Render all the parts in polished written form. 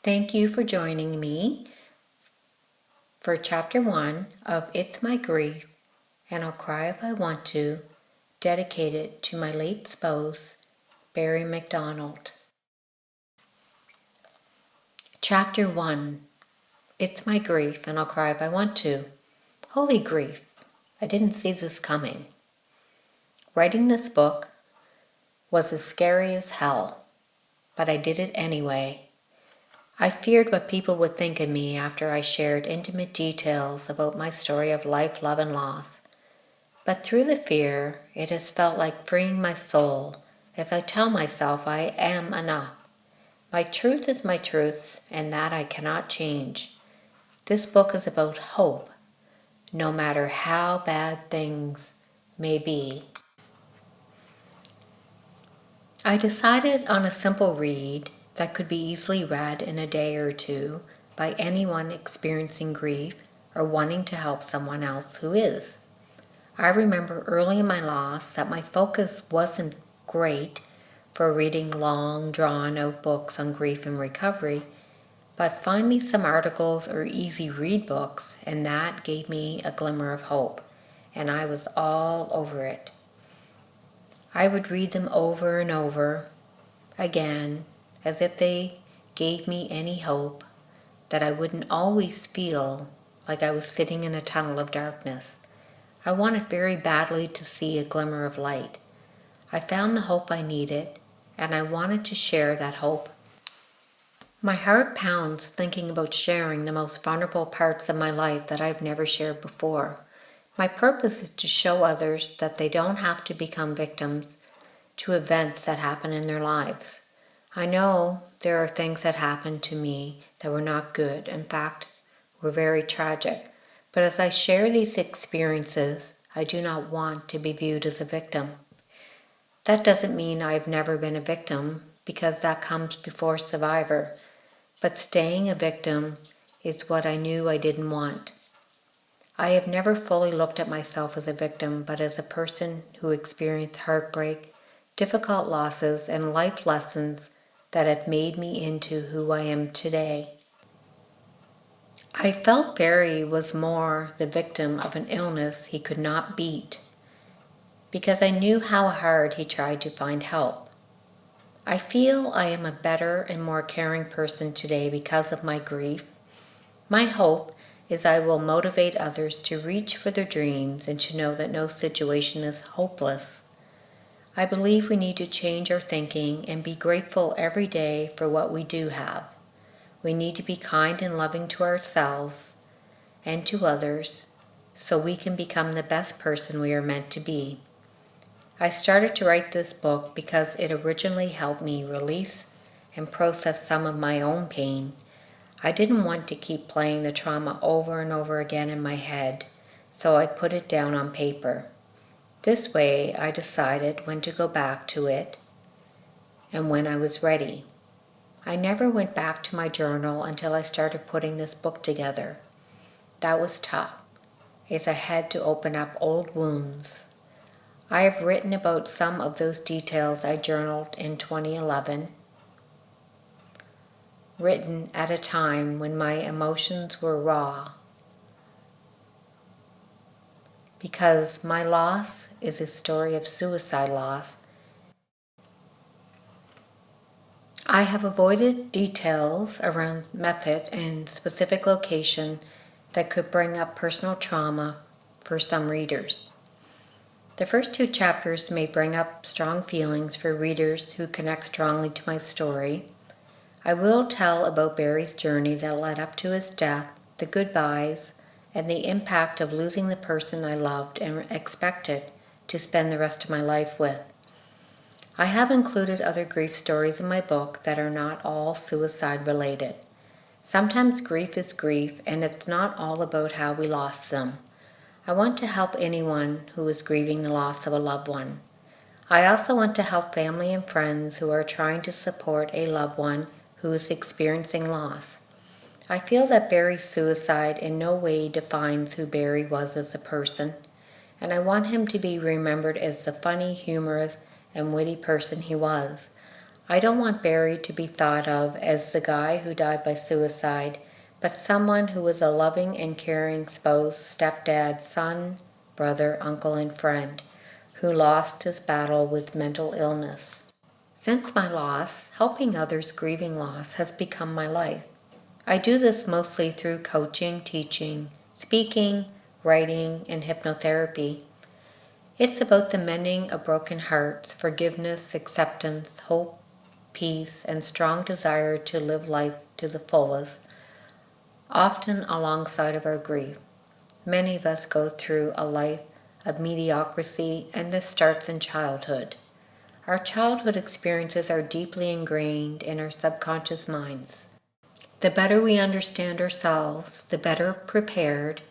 Thank you for joining me for Chapter 1 of It's My Grief, and I'll Cry If I Want to, dedicated to my late spouse, Barry MacDonald. Chapter 1. It's my grief, and I'll cry if I want to. Holy grief, I didn't see this coming. Writing this book was as scary as hell, but I did it anyway. I feared what people would think of me after I shared intimate details about my story of life, love, and loss. But through the fear, it has felt like freeing my soul as I tell myself I am enough. My truth is my truth, and that I cannot change. This book is about hope, no matter how bad things may be. I decided on a simple read that could be easily read in a day or two by anyone experiencing grief or wanting to help someone else who is. I remember early in my loss that my focus wasn't great for reading long, drawn-out books on grief and recovery, but find me some articles or easy read books, and that gave me a glimmer of hope, and I was all over it. I would read them over and over again, as if they gave me any hope that I wouldn't always feel like I was sitting in a tunnel of darkness. I wanted very badly to see a glimmer of light. I found the hope I needed, and I wanted to share that hope. My heart pounds thinking about sharing the most vulnerable parts of my life that I've never shared before. My purpose is to show others that they don't have to become victims to events that happen in their lives. I know there are things that happened to me that were not good, in fact, were very tragic. But as I share these experiences, I do not want to be viewed as a victim. That doesn't mean I've never been a victim, because that comes before survivor. But staying a victim is what I knew I didn't want. I have never fully looked at myself as a victim, but as a person who experienced heartbreak, difficult losses, and life lessons that have made me into who I am today. I felt Barry was more the victim of an illness he could not beat, because I knew how hard he tried to find help. I feel I am a better and more caring person today because of my grief. My hope is I will motivate others to reach for their dreams and to know that no situation is hopeless. I believe we need to change our thinking and be grateful every day for what we do have. We need to be kind and loving to ourselves and to others so we can become the best person we are meant to be. I started to write this book because it originally helped me release and process some of my own pain. I didn't want to keep playing the trauma over and over again in my head, so I put it down on paper. This way, I decided when to go back to it and when I was ready. I never went back to my journal until I started putting this book together. That was tough, as I had to open up old wounds. I have written about some of those details I journaled in 2011, written at a time when my emotions were raw. Because my loss is a story of suicide loss, I have avoided details around method and specific location that could bring up personal trauma for some readers. The first two chapters may bring up strong feelings for readers who connect strongly to my story. I will tell about Barry's journey that led up to his death, the goodbyes, and the impact of losing the person I loved and expected to spend the rest of my life with. I have included other grief stories in my book that are not all suicide related. Sometimes grief is grief, and it's not all about how we lost them. I want to help anyone who is grieving the loss of a loved one. I also want to help family and friends who are trying to support a loved one who is experiencing loss. I feel that Barry's suicide in no way defines who Barry was as a person, and I want him to be remembered as the funny, humorous, and witty person he was. I don't want Barry to be thought of as the guy who died by suicide, but someone who was a loving and caring spouse, stepdad, son, brother, uncle, and friend who lost his battle with mental illness. Since my loss, helping others grieving loss has become my life. I do this mostly through coaching, teaching, speaking, writing, and hypnotherapy. It's about the mending of broken hearts, forgiveness, acceptance, hope, peace, and strong desire to live life to the fullest, often alongside of our grief. Many of us go through a life of mediocrity, and this starts in childhood. Our childhood experiences are deeply ingrained in our subconscious minds. The better we understand ourselves, the better prepared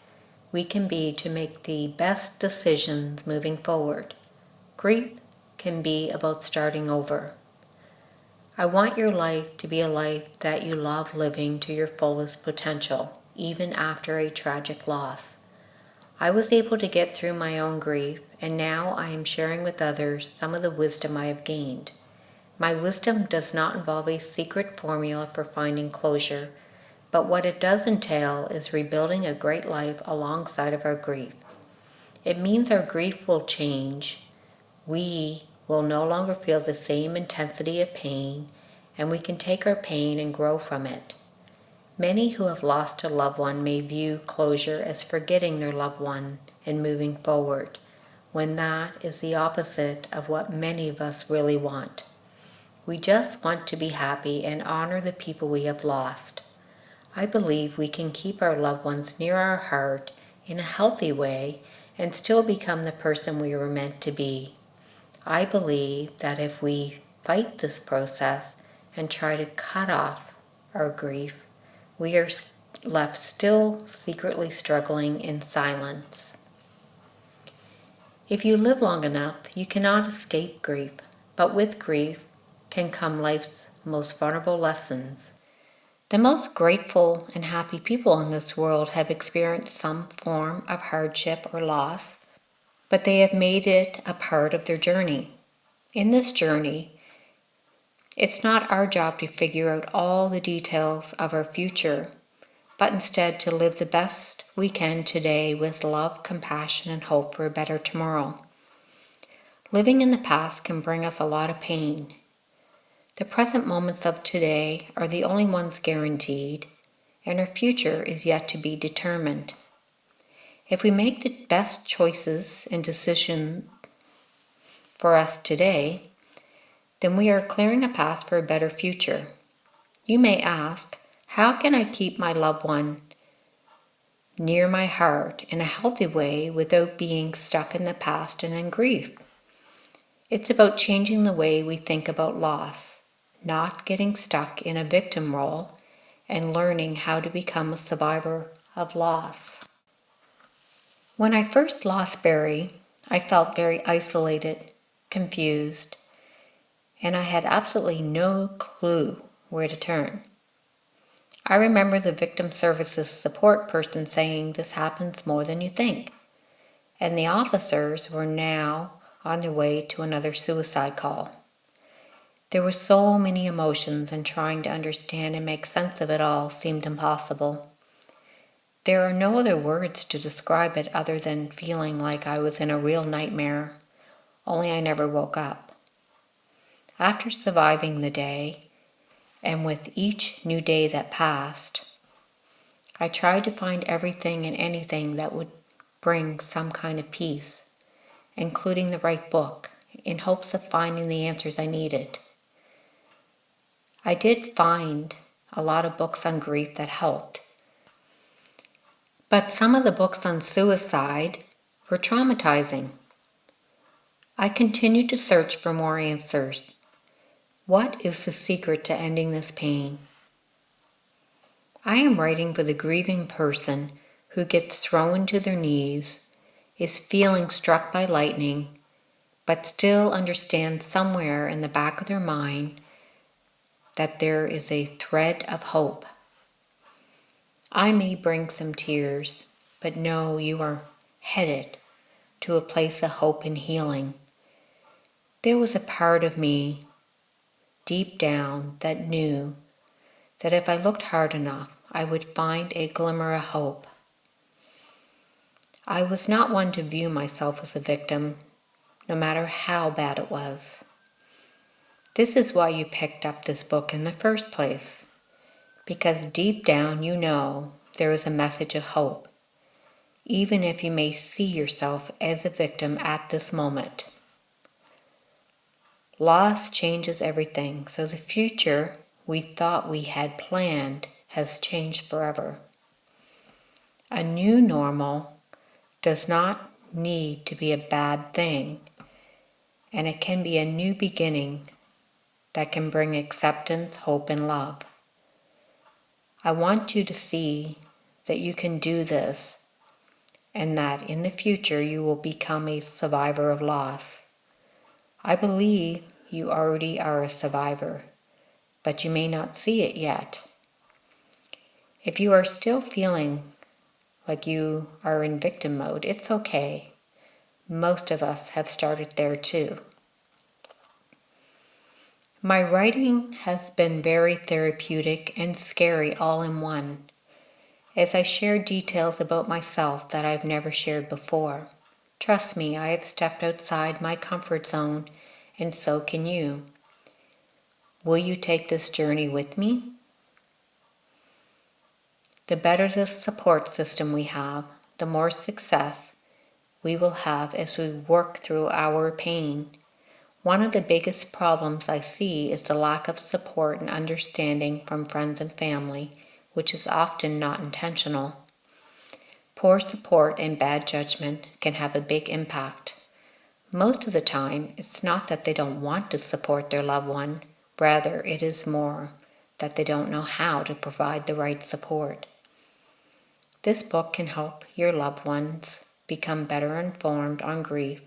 we can be to make the best decisions moving forward. Grief can be about starting over. I want your life to be a life that you love living to your fullest potential, even after a tragic loss. I was able to get through my own grief, and now I am sharing with others some of the wisdom I have gained. My wisdom does not involve a secret formula for finding closure, but what it does entail is rebuilding a great life alongside of our grief. It means our grief will change. We will no longer feel the same intensity of pain, and we can take our pain and grow from it. Many who have lost a loved one may view closure as forgetting their loved one and moving forward, when that is the opposite of what many of us really want. We just want to be happy and honor the people we have lost. I believe we can keep our loved ones near our heart in a healthy way and still become the person we were meant to be. I believe that if we fight this process and try to cut off our grief, we are left still secretly struggling in silence. If you live long enough, you cannot escape grief, but with grief can come life's most vulnerable lessons. The most grateful and happy people in this world have experienced some form of hardship or loss, but they have made it a part of their journey. In this journey, it's not our job to figure out all the details of our future, but instead to live the best we can today with love, compassion, and hope for a better tomorrow. Living in the past can bring us a lot of pain. The present moments of today are the only ones guaranteed, and our future is yet to be determined. If we make the best choices and decisions for us today, then we are clearing a path for a better future. You may ask, how can I keep my loved one near my heart in a healthy way without being stuck in the past and in grief? It's about changing the way we think about loss, not getting stuck in a victim role, and learning how to become a survivor of loss. When I first lost Barry, I felt very isolated, confused, and I had absolutely no clue where to turn. I remember the victim services support person saying this happens more than you think, and the officers were now on their way to another suicide call. There were so many emotions, and trying to understand and make sense of it all seemed impossible. There are no other words to describe it other than feeling like I was in a real nightmare, only I never woke up. After surviving the day, and with each new day that passed, I tried to find everything and anything that would bring some kind of peace, including the right book, in hopes of finding the answers I needed. I did find a lot of books on grief that helped, but some of the books on suicide were traumatizing. I continued to search for more answers. What is the secret to ending this pain? I am writing for the grieving person who gets thrown to their knees, is feeling struck by lightning, but still understands somewhere in the back of their mind that there is a thread of hope. I may bring some tears, but know you are headed to a place of hope and healing. There was a part of me deep down that knew that if I looked hard enough, I would find a glimmer of hope. I was not one to view myself as a victim, no matter how bad it was. This is why you picked up this book in the first place, because deep down you know there is a message of hope, even if you may see yourself as a victim at this moment. Loss changes everything, so the future we thought we had planned has changed forever. A new normal does not need to be a bad thing, and it can be a new beginning that can bring acceptance, hope, and love. I want you to see that you can do this, and that in the future you will become a survivor of loss. I believe you already are a survivor, but you may not see it yet. If you are still feeling like you are in victim mode, it's okay. Most of us have started there too. My writing has been very therapeutic and scary all in one, as I share details about myself that I've never shared before. Trust me, I have stepped outside my comfort zone, and so can you. Will you take this journey with me? The better the support system we have, the more success we will have as we work through our pain. One of the biggest problems I see is the lack of support and understanding from friends and family, which is often not intentional. Poor support and bad judgment can have a big impact. Most of the time, it's not that they don't want to support their loved one, rather it is more that they don't know how to provide the right support. This book can help your loved ones become better informed on grief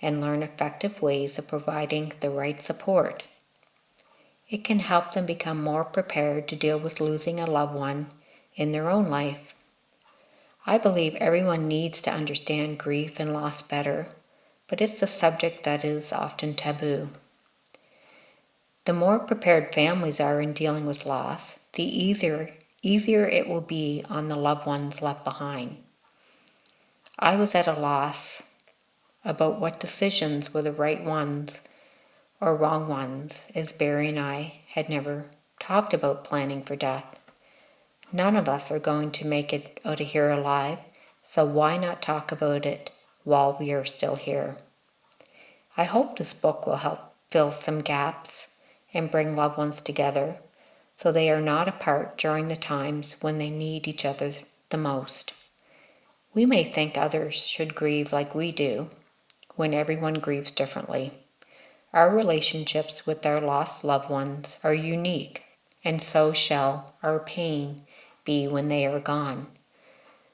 and learn effective ways of providing the right support. It can help them become more prepared to deal with losing a loved one in their own life. I believe everyone needs to understand grief and loss better, but it's a subject that is often taboo. The more prepared families are in dealing with loss, the easier it will be on the loved ones left behind. I was at a loss about what decisions were the right ones or wrong ones, as Barry and I had never talked about planning for death. None of us are going to make it out of here alive, so why not talk about it while we are still here? I hope this book will help fill some gaps and bring loved ones together so they are not apart during the times when they need each other the most. We may think others should grieve like we do, when everyone grieves differently. Our relationships with our lost loved ones are unique, and so shall our pain be when they are gone.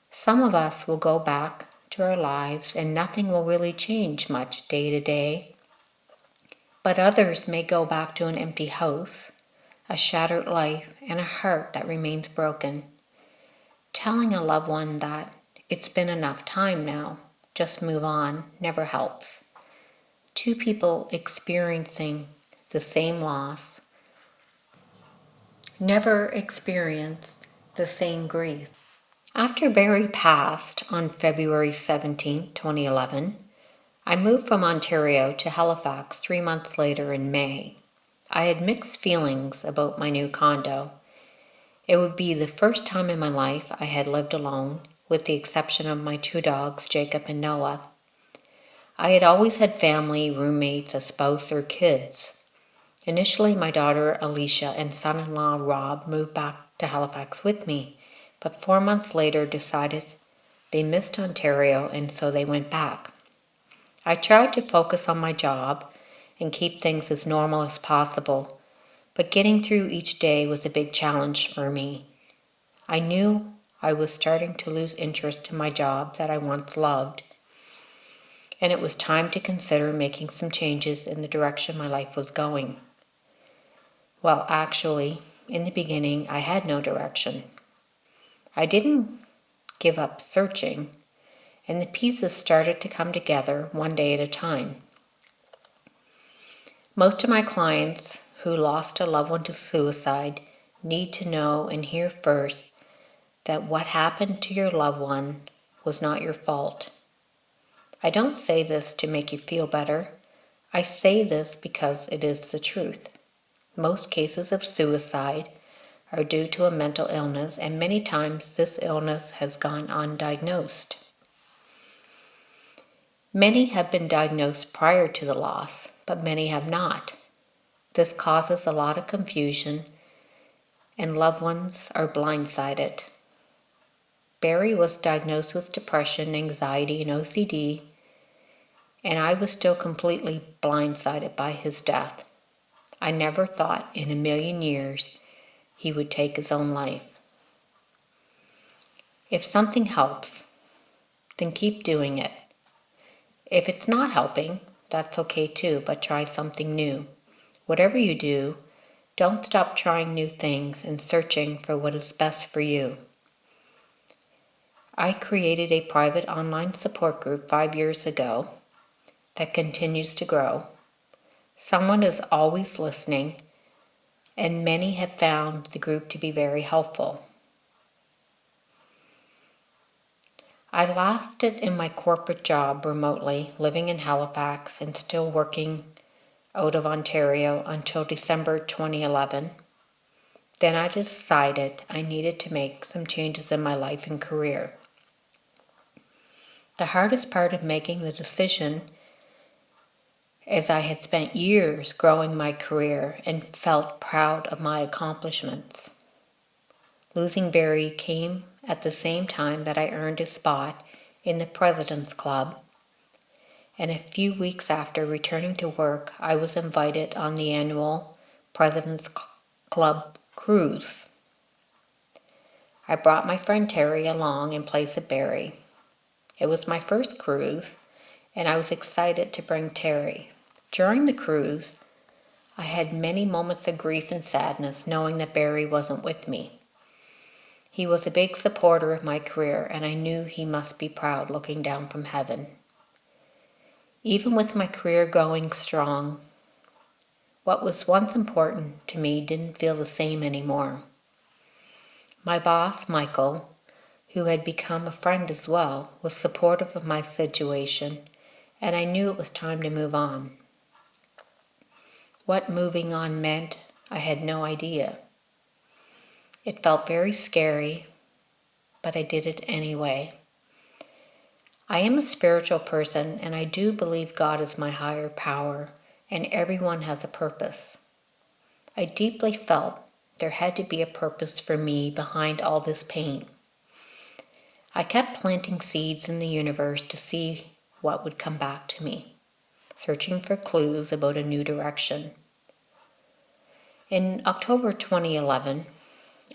Some of us will go back to our lives and nothing will really change much day to day, but others may go back to an empty house, a shattered life, and a heart that remains broken. Telling a loved one that it's been enough time now, just move on, never helps. Two people experiencing the same loss never experience the same grief. After Barry passed on February 17, 2011, I moved from Ontario to Halifax 3 months later in May. I had mixed feelings about my new condo. It would be the first time in my life I had lived alone, with the exception of my 2 dogs, Jacob and Noah. I had always had family, roommates, a spouse, or kids. Initially, my daughter Alicia and son-in-law Rob moved back to Halifax with me, but 4 months later decided they missed Ontario and so they went back. I tried to focus on my job and keep things as normal as possible, but getting through each day was a big challenge for me. I knew I was starting to lose interest in my job that I once loved, and it was time to consider making some changes in the direction my life was going. Well, actually, in the beginning, I had no direction. I didn't give up searching, and the pieces started to come together one day at a time. Most of my clients who lost a loved one to suicide need to know and hear first that what happened to your loved one was not your fault. I don't say this to make you feel better. I say this because it is the truth. Most cases of suicide are due to a mental illness, and many times this illness has gone undiagnosed. Many have been diagnosed prior to the loss, but many have not. This causes a lot of confusion, and loved ones are blindsided. Barry was diagnosed with depression, anxiety, and OCD, and I was still completely blindsided by his death. I never thought in a million years he would take his own life. If something helps, then keep doing it. If it's not helping, that's okay too, but try something new. Whatever you do, don't stop trying new things and searching for what is best for you. I created a private online support group 5 years ago that continues to grow. Someone is always listening, and many have found the group to be very helpful. I lasted in my corporate job remotely, living in Halifax and still working out of Ontario until December 2011. Then I decided I needed to make some changes in my life and career. The hardest part of making the decision is I had spent years growing my career and felt proud of my accomplishments. Losing Barry came at the same time that I earned a spot in the President's Club, and a few weeks after returning to work, I was invited on the annual President's Club cruise. I brought my friend Terry along in place of Barry. It was my first cruise, and I was excited to bring Terry. During the cruise, I had many moments of grief and sadness knowing that Barry wasn't with me. He was a big supporter of my career, and I knew he must be proud looking down from heaven. Even with my career going strong, what was once important to me didn't feel the same anymore. My boss, Michael, who had become a friend as well, was supportive of my situation, and I knew it was time to move on. What moving on meant, I had no idea. It felt very scary, but I did it anyway. I am a spiritual person, and I do believe God is my higher power, and everyone has a purpose. I deeply felt there had to be a purpose for me behind all this pain. I kept planting seeds in the universe to see what would come back to me, searching for clues about a new direction. In October 2011,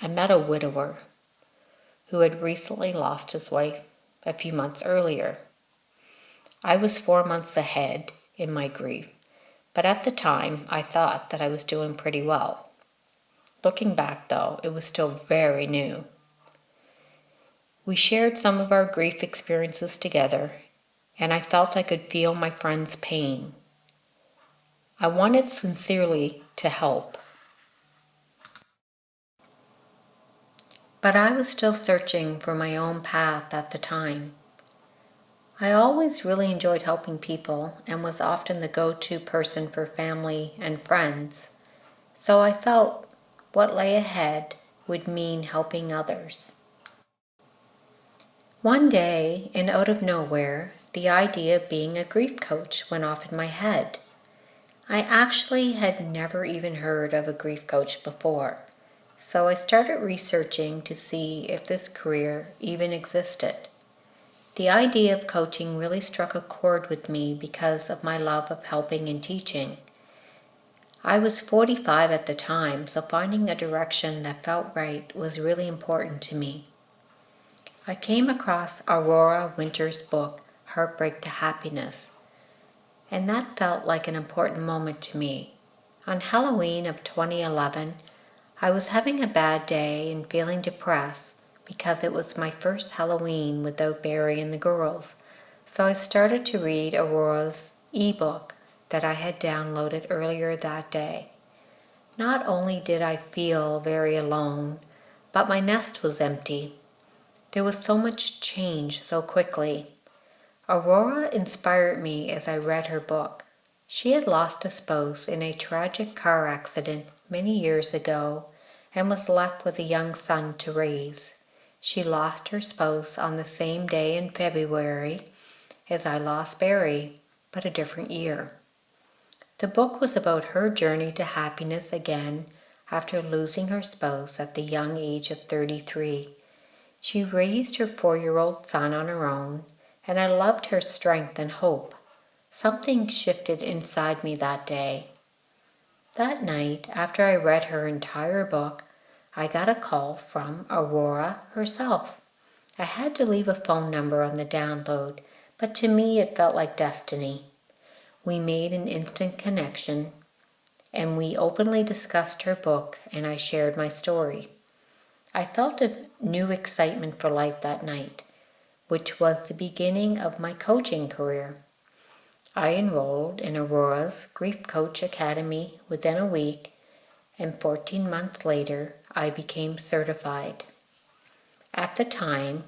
I met a widower who had recently lost his wife a few months earlier. I was 4 months ahead in my grief, but at the time I thought that I was doing pretty well. Looking back though, it was still very new. We shared some of our grief experiences together, and I felt I could feel my friend's pain. I wanted sincerely to help, but I was still searching for my own path at the time. I always really enjoyed helping people and was often the go-to person for family and friends, so I felt what lay ahead would mean helping others. One day, and out of nowhere, the idea of being a grief coach went off in my head. I actually had never even heard of a grief coach before, so I started researching to see if this career even existed. The idea of coaching really struck a chord with me because of my love of helping and teaching. I was 45 at the time, so finding a direction that felt right was really important to me. I came across Aurora Winter's book, Heartbreak to Happiness, and that felt like an important moment to me. On Halloween of 2011, I was having a bad day and feeling depressed because it was my first Halloween without Barry and the girls, so I started to read Aurora's ebook that I had downloaded earlier that day. Not only did I feel very alone, but my nest was empty. There was so much change so quickly. Aurora inspired me as I read her book. She had lost a spouse in a tragic car accident many years ago and was left with a young son to raise. She lost her spouse on the same day in February as I lost Barry, but a different year. The book was about her journey to happiness again after losing her spouse at the young age of 33. She raised her 4-year-old son on her own, and I loved her strength and hope. Something shifted inside me that day. That night, after I read her entire book, I got a call from Aurora herself. I had to leave a phone number on the download, but to me it felt like destiny. We made an instant connection, and we openly discussed her book, and I shared my story. I felt a new excitement for life that night, which was the beginning of my coaching career. I enrolled in Aurora's Grief Coach Academy within a week, and 14 months later, I became certified. At the time,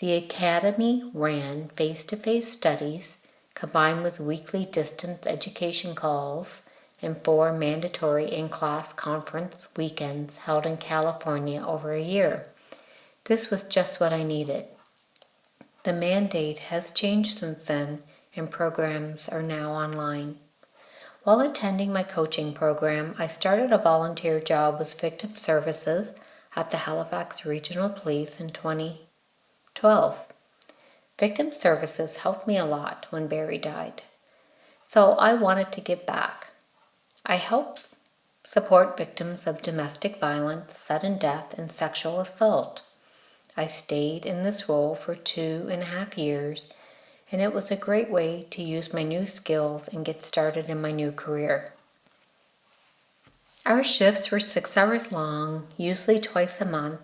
the Academy ran face-to-face studies combined with weekly distance education calls and 4 mandatory in-class conference weekends held in California over a year. This was just what I needed. The mandate has changed since then, and programs are now online. While attending my coaching program, I started a volunteer job with Victim Services at the Halifax Regional Police in 2012. Victim Services helped me a lot when Barry died, so I wanted to give back. I help support victims of domestic violence, sudden death, and sexual assault. I stayed in this role for 2.5 years, and it was a great way to use my new skills and get started in my new career. Our shifts were 6 hours long, usually twice a month,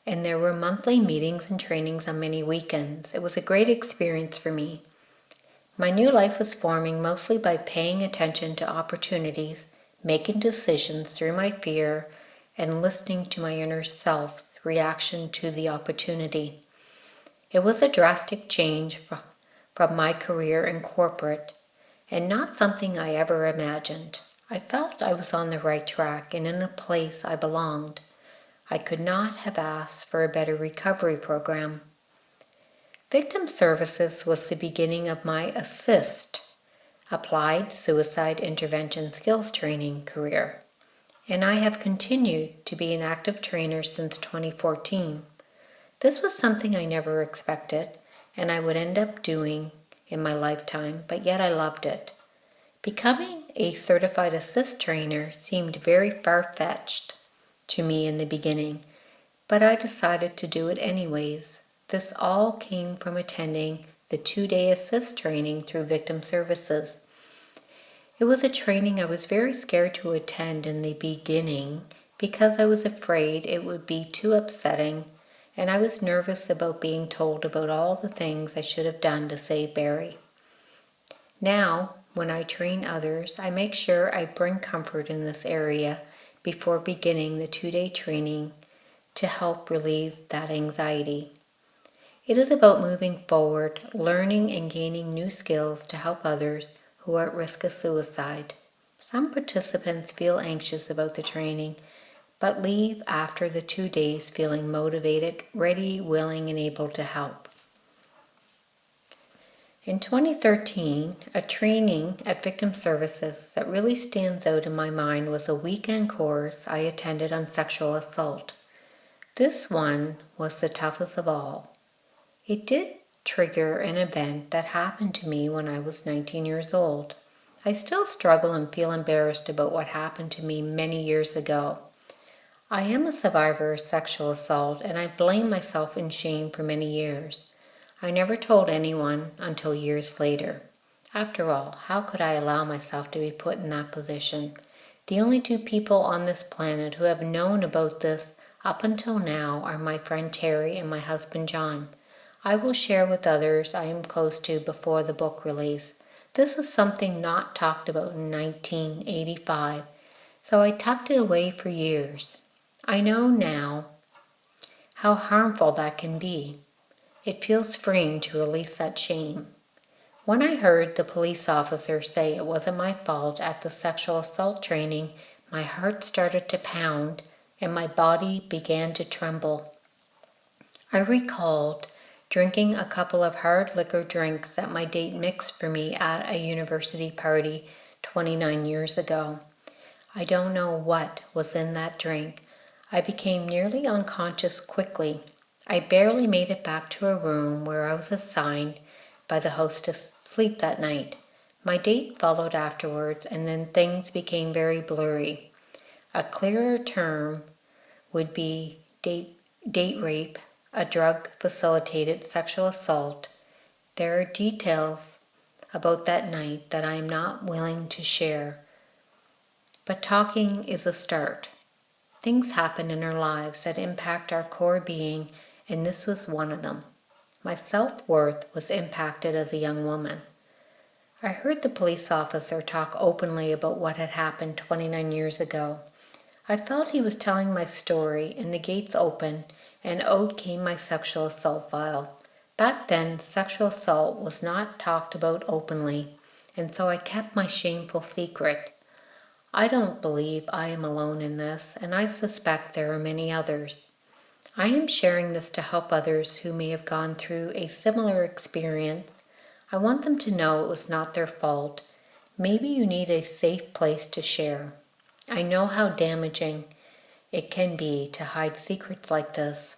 and there were monthly meetings and trainings on many weekends. It was a great experience for me. My new life was forming mostly by paying attention to opportunities, making decisions through my fear, and listening to my inner self's reaction to the opportunity. It was a drastic change from my career in corporate, and not something I ever imagined. I felt I was on the right track and in a place I belonged. I could not have asked for a better recovery program. Victim Services was the beginning of my ASSIST, Applied Suicide Intervention Skills Training career, and I have continued to be an active trainer since 2014. This was something I never expected, and I would end up doing in my lifetime, but yet I loved it. Becoming a certified ASSIST trainer seemed very far-fetched to me in the beginning, but I decided to do it anyways. This all came from attending the 2-day ASSIST training through Victim Services. It was a training I was very scared to attend in the beginning because I was afraid it would be too upsetting, and I was nervous about being told about all the things I should have done to save Barry. Now, when I train others, I make sure I bring comfort in this area before beginning the 2-day training to help relieve that anxiety. It is about moving forward, learning and gaining new skills to help others who are at risk of suicide. Some participants feel anxious about the training, but leave after the 2 days feeling motivated, ready, willing, and able to help. In 2013, a training at Victim Services that really stands out in my mind was a weekend course I attended on sexual assault. This one was the toughest of all. It did trigger an event that happened to me when I was 19 years old. I still struggle and feel embarrassed about what happened to me many years ago. I am a survivor of sexual assault, and I blame myself in shame for many years. I never told anyone until years later. After all, how could I allow myself to be put in that position? The only 2 people on this planet who have known about this up until now are my friend Terry and my husband John. I will share with others I am close to before the book release. This was something not talked about in 1985, So I tucked it away for years. I know now how harmful that can be. It feels freeing to release that shame. When I heard the police officer say it wasn't my fault at the sexual assault training, my heart started to pound and my body began to tremble. I recalled drinking a couple of hard liquor drinks that my date mixed for me at a university party 29 years ago. I don't know what was in that drink. I became nearly unconscious quickly. I barely made it back to a room where I was assigned by the host to sleep that night. My date followed afterwards, and then things became very blurry. A clearer term would be date rape, a drug-facilitated sexual assault. There are details about that night that I am not willing to share. But talking is a start. Things happen in our lives that impact our core being, and this was one of them. My self-worth was impacted as a young woman. I heard the police officer talk openly about what had happened 29 years ago. I felt he was telling my story, and the gates opened, and out came my sexual assault file. Back then, sexual assault was not talked about openly, and so I kept my shameful secret. I don't believe I am alone in this, and I suspect there are many others. I am sharing this to help others who may have gone through a similar experience. I want them to know it was not their fault. Maybe you need a safe place to share. I know how damaging it can be to hide secrets like this.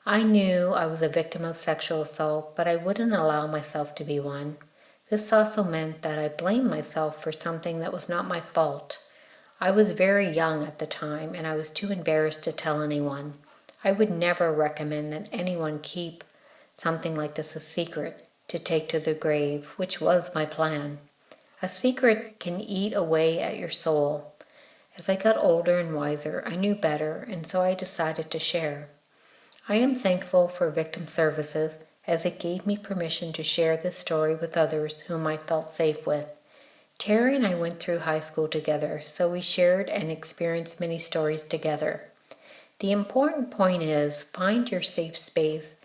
I knew I was a victim of sexual assault, but I wouldn't allow myself to be one. This also meant that I blamed myself for something that was not my fault. I was very young at the time, and I was too embarrassed to tell anyone. I would never recommend that anyone keep something like this a secret to take to the grave, which was my plan. A secret can eat away at your soul. As I got older and wiser, I knew better, and so I decided to share. I am thankful for Victim Services, as it gave me permission to share this story with others whom I felt safe with. Terry and I went through high school together, so we shared and experienced many stories together. The important point is, find your safe space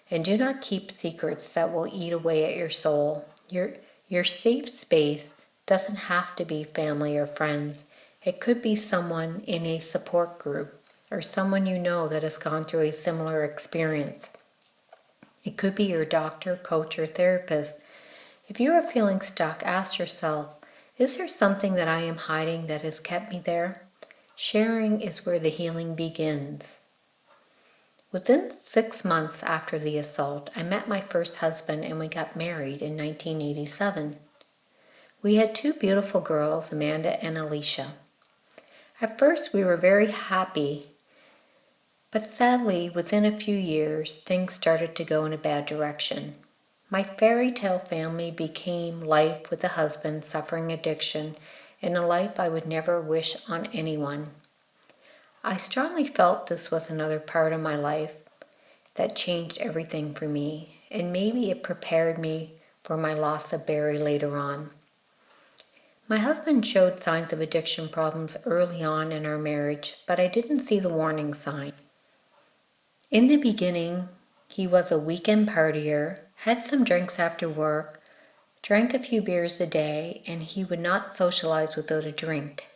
and do not keep secrets that will eat away at your soul. Your safe space doesn't have to be family or friends. It could be someone in a support group or someone you know that has gone through a similar experience. It could be your doctor, coach, or therapist. If you are feeling stuck, ask yourself, is there something that I am hiding that has kept me there? Sharing is where the healing begins. Within 6 months after the assault, I met my first husband and we got married in 1987. We had 2 beautiful girls, Amanda and Alicia. At first, we were very happy, but sadly, within a few years, things started to go in a bad direction. My fairy tale family became life with a husband suffering addiction and a life I would never wish on anyone. I strongly felt this was another part of my life that changed everything for me, and maybe it prepared me for my loss of Barry later on. My husband showed signs of addiction problems early on in our marriage, but I didn't see the warning sign. In the beginning, he was a weekend partier, had some drinks after work, drank a few beers a day, and he would not socialize without a drink.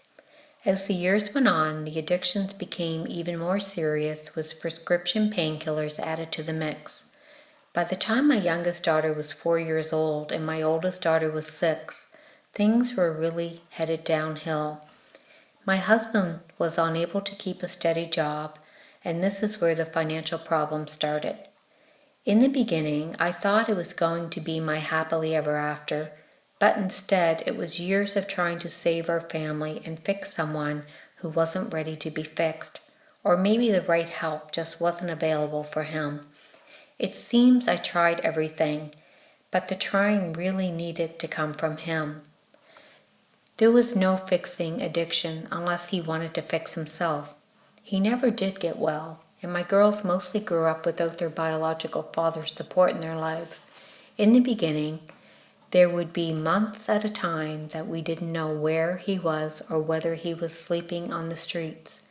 As the years went on, the addictions became even more serious, with prescription painkillers added to the mix. By the time my youngest daughter was 4 years old and my oldest daughter was 6, things were really headed downhill. My husband was unable to keep a steady job, and this is where the financial problem started. In the beginning, I thought it was going to be my happily ever after, but instead it was years of trying to save our family and fix someone who wasn't ready to be fixed, or maybe the right help just wasn't available for him. It seems I tried everything, but the trying really needed to come from him. There was no fixing addiction unless he wanted to fix himself. He never did get well, and my girls mostly grew up without their biological father's support in their lives. In the beginning, There would be months at a time that we didn't know where he was or whether he was sleeping on the streets.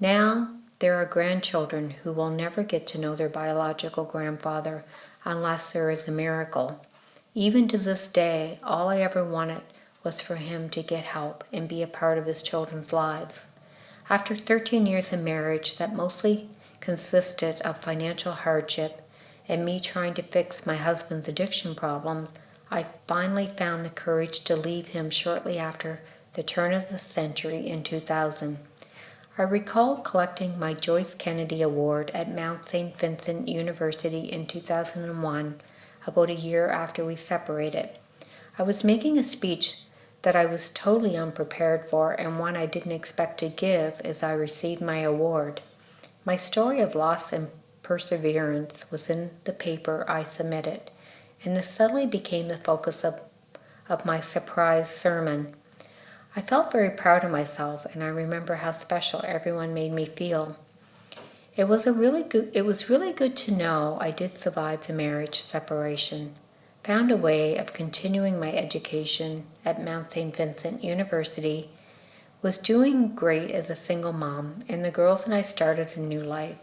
Now, there are grandchildren who will never get to know their biological grandfather unless there is a miracle. Even to this day, all I ever wanted was for him to get help and be a part of his children's lives. After 13 years of marriage that mostly consisted of financial hardship and me trying to fix my husband's addiction problems, I finally found the courage to leave him shortly after the turn of the century in 2000. I recall collecting my Joyce Kennedy Award at Mount St. Vincent University in 2001, about a year after we separated. I was making a speech that I was totally unprepared for and one I didn't expect to give as I received my award. My story of loss and perseverance was in the paper I submitted, and this suddenly became the focus of my surprise sermon. I felt very proud of myself, and I remember how special everyone made me feel. It was really good to know I did survive the marriage separation, found a way of continuing my education at Mount St. Vincent University, was doing great as a single mom, and the girls and I started a new life.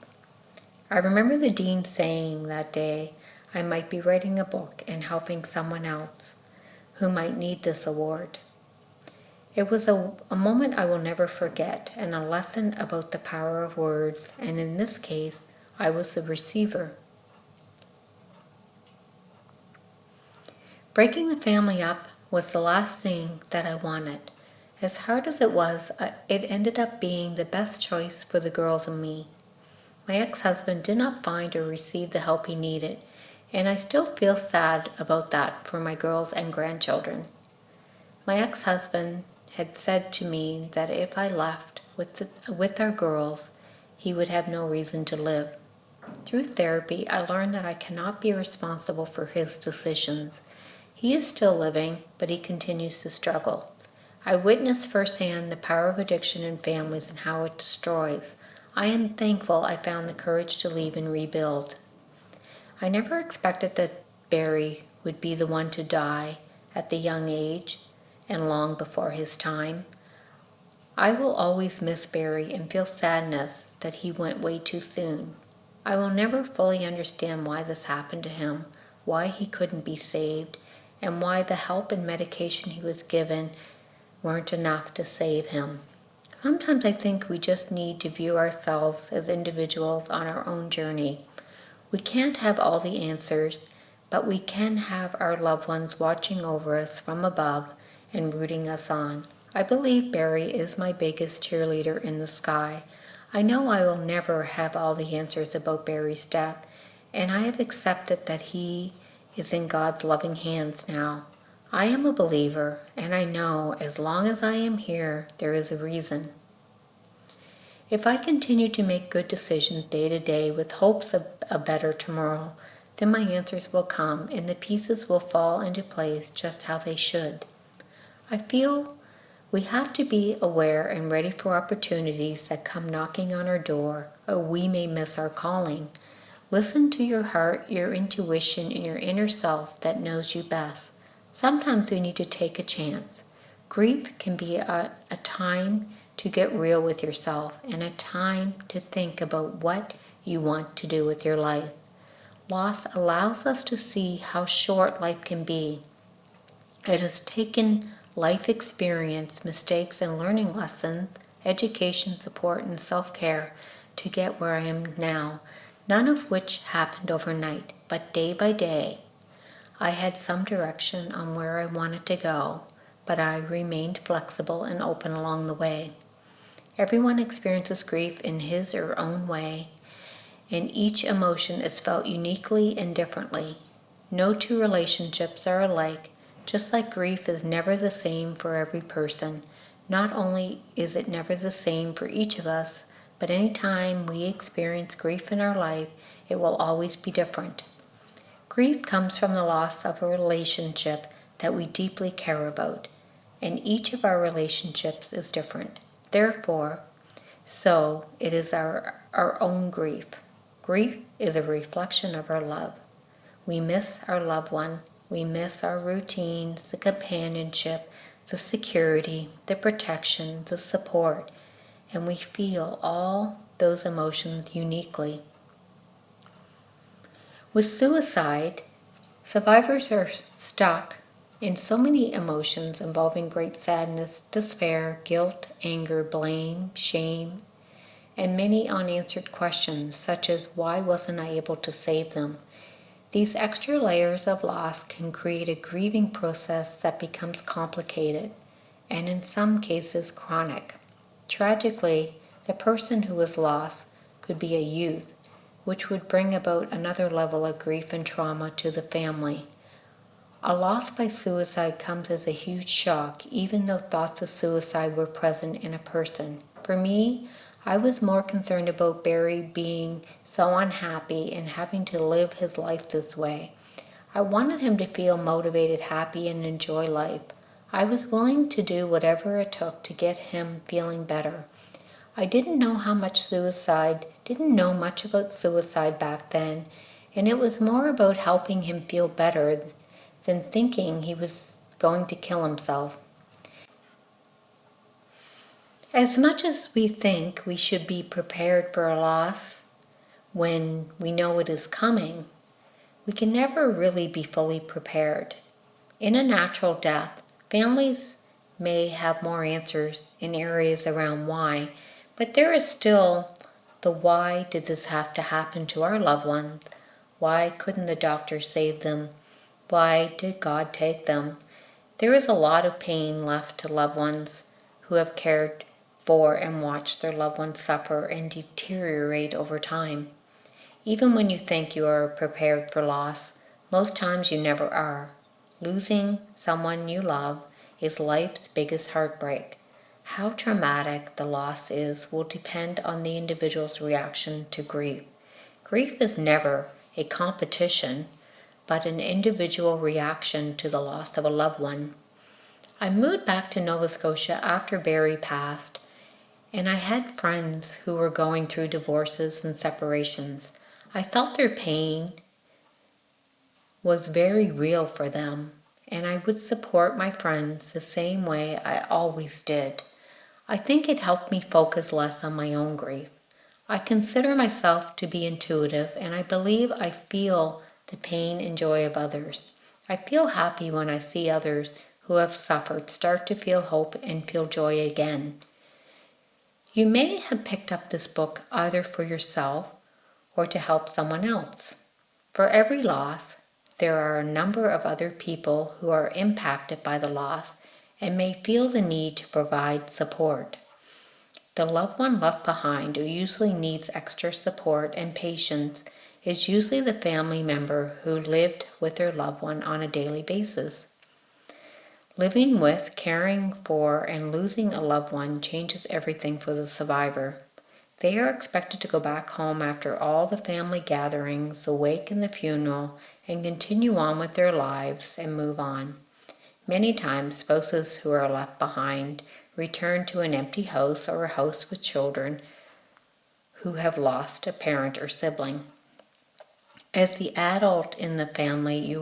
I remember the dean saying that day I might be writing a book and helping someone else who might need this award. It was a moment I will never forget, and a lesson about the power of words, and in this case, I was the receiver. Breaking the family up was the last thing that I wanted. As hard as it was, it ended up being the best choice for the girls and me. My ex-husband did not find or receive the help he needed, and I still feel sad about that for my girls and grandchildren. My ex-husband had said to me that if I left with our girls, he would have no reason to live. Through therapy, I learned that I cannot be responsible for his decisions. He is still living, but he continues to struggle. I witnessed firsthand the power of addiction in families and how it destroys. I am thankful I found the courage to leave and rebuild. I never expected that Barry would be the one to die at the young age and long before his time. I will always miss Barry and feel sadness that he went way too soon. I will never fully understand why this happened to him, why he couldn't be saved, and why the help and medication he was given weren't enough to save him. Sometimes I think we just need to view ourselves as individuals on our own journey. We can't have all the answers, but we can have our loved ones watching over us from above and rooting us on. I believe Barry is my biggest cheerleader in the sky. I know I will never have all the answers about Barry's death, and I have accepted that he is in God's loving hands now. I am a believer, and I know as long as I am here, there is a reason. If I continue to make good decisions day to day with hopes of a better tomorrow, then my answers will come and the pieces will fall into place just how they should. I feel we have to be aware and ready for opportunities that come knocking on our door, or we may miss our calling. Listen to your heart, your intuition, and your inner self that knows you best. Sometimes we need to take a chance. Grief can be a time to get real with yourself and a time to think about what you want to do with your life. Loss allows us to see how short life can be. It has taken life experience, mistakes, and learning lessons, education, support, and self-care to get where I am now, none of which happened overnight, but day by day. I had some direction on where I wanted to go, but I remained flexible and open along the way. Everyone experiences grief in his or her own way, and each emotion is felt uniquely and differently. No two relationships are alike, just like grief is never the same for every person. Not only is it never the same for each of us, but any time we experience grief in our life, it will always be different. Grief comes from the loss of a relationship that we deeply care about, and each of our relationships is different. Therefore, so it is our own grief. Grief is a reflection of our love. We miss our loved one, We miss our routines, the companionship, the security, the protection, the support, and we feel all those emotions uniquely. With suicide, survivors are stuck in so many emotions involving great sadness, despair, guilt, anger, blame, shame, and many unanswered questions such as why wasn't I able to save them? These extra layers of loss can create a grieving process that becomes complicated and in some cases chronic. Tragically, the person who was lost could be a youth, which would bring about another level of grief and trauma to the family. A loss by suicide comes as a huge shock, even though thoughts of suicide were present in a person. For me, I was more concerned about Barry being so unhappy and having to live his life this way. I wanted him to feel motivated, happy, and enjoy life. I was willing to do whatever it took to get him feeling better. I didn't know much about suicide back then, and it was more about helping him feel better than thinking he was going to kill himself. As much as we think we should be prepared for a loss when we know it is coming, we can never really be fully prepared. In a natural death, families may have more answers in areas around why, but there is still the why did this have to happen to our loved ones? Why couldn't the doctor save them? Why did God take them? There is a lot of pain left to loved ones who have cared for and watched their loved ones suffer and deteriorate over time. Even when you think you are prepared for loss, most times you never are. Losing someone you love is life's biggest heartbreak. How traumatic the loss is will depend on the individual's reaction to grief. Grief is never a competition, but an individual reaction to the loss of a loved one. I moved back to Nova Scotia after Barry passed, and I had friends who were going through divorces and separations. I felt their pain was very real for them, and I would support my friends the same way I always did. I think it helped me focus less on my own grief. I consider myself to be intuitive, and I believe I feel the pain and joy of others. I feel happy when I see others who have suffered start to feel hope and feel joy again. You may have picked up this book either for yourself or to help someone else. For every loss, there are a number of other people who are impacted by the loss and may feel the need to provide support. The loved one left behind who usually needs extra support and patience is usually the family member who lived with their loved one on a daily basis. Living with, caring for, and losing a loved one changes everything for the survivor. They are expected to go back home after all the family gatherings, the wake and the funeral, and continue on with their lives and move on. Many times, spouses who are left behind return to an empty house or a house with children who have lost a parent or sibling. As the adult in the family,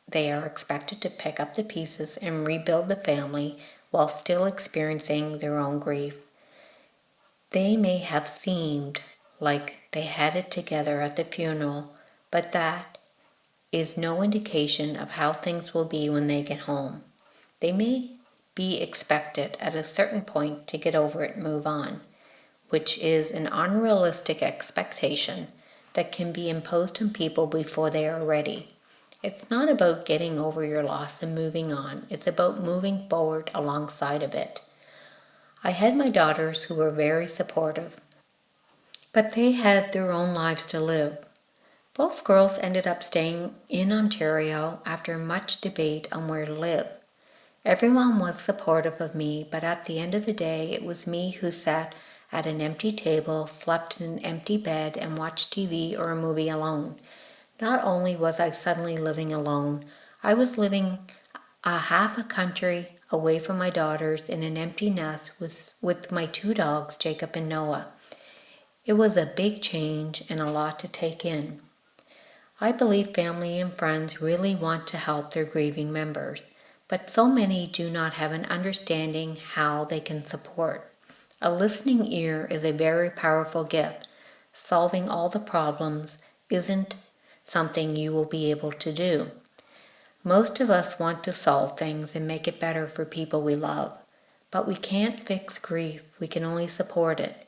they are expected to pick up the pieces and rebuild the family while still experiencing their own grief. They may have seemed like they had it together at the funeral, but that is no indication of how things will be when they get home. They may be expected at a certain point to get over it and move on, which is an unrealistic expectation that can be imposed on people before they are ready. It's not about getting over your loss and moving on. It's about moving forward alongside of it. I had my daughters who were very supportive, but they had their own lives to live. Both girls ended up staying in Ontario after much debate on where to live. Everyone was supportive of me, but at the end of the day, it was me who sat at an empty table, slept in an empty bed, and watched TV or a movie alone. Not only was I suddenly living alone, I was living half a country away from my daughters in an empty nest with my two dogs, Jacob and Noah. It was a big change and a lot to take in. I believe family and friends really want to help their grieving members, but so many do not have an understanding how they can support. A listening ear is a very powerful gift. Solving all the problems isn't something you will be able to do. Most of us want to solve things and make it better for people we love, but we can't fix grief, we can only support it.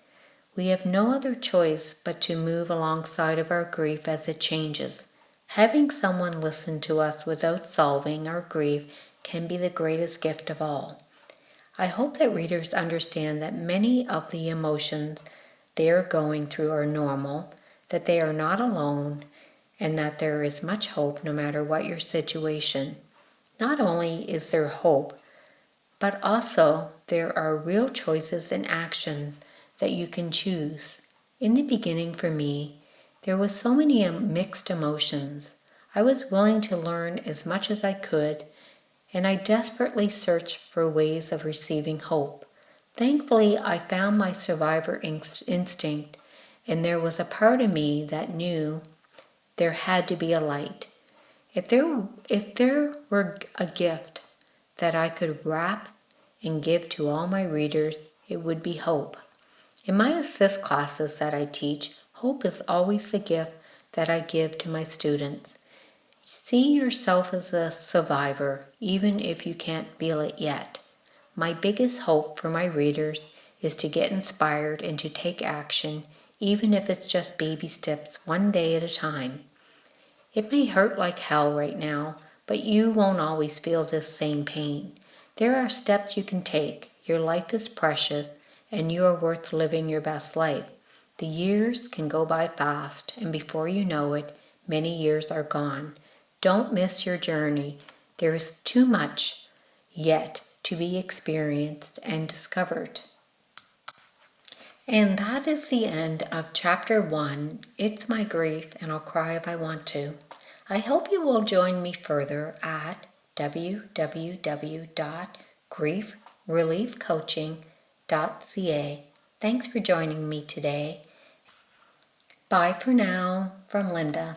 We have no other choice but to move alongside of our grief as it changes. Having someone listen to us without solving our grief can be the greatest gift of all. I hope that readers understand that many of the emotions they are going through are normal, that they are not alone, and that there is much hope no matter what your situation. Not only is there hope, but also there are real choices and actions that you can choose. In the beginning for me, there was so many mixed emotions. I was willing to learn as much as I could, and I desperately searched for ways of receiving hope. Thankfully, I found my survivor instinct, and there was a part of me that knew there had to be a light. If there were a gift that I could wrap and give to all my readers, it would be hope. In my assist classes that I teach, hope is always the gift that I give to my students. See yourself as a survivor, even if you can't feel it yet. My biggest hope for my readers is to get inspired and to take action, even if it's just baby steps, one day at a time. It may hurt like hell right now, but you won't always feel this same pain. There are steps you can take. Your life is precious, and you are worth living your best life. The years can go by fast, and before you know it, many years are gone. Don't miss your journey. There is too much yet to be experienced and discovered. And that is the end of Chapter 1, It's My Grief and I'll Cry If I Want to. I hope you will join me further at www.griefreliefcoaching.ca. Thanks for joining me today. Bye for now from Linda.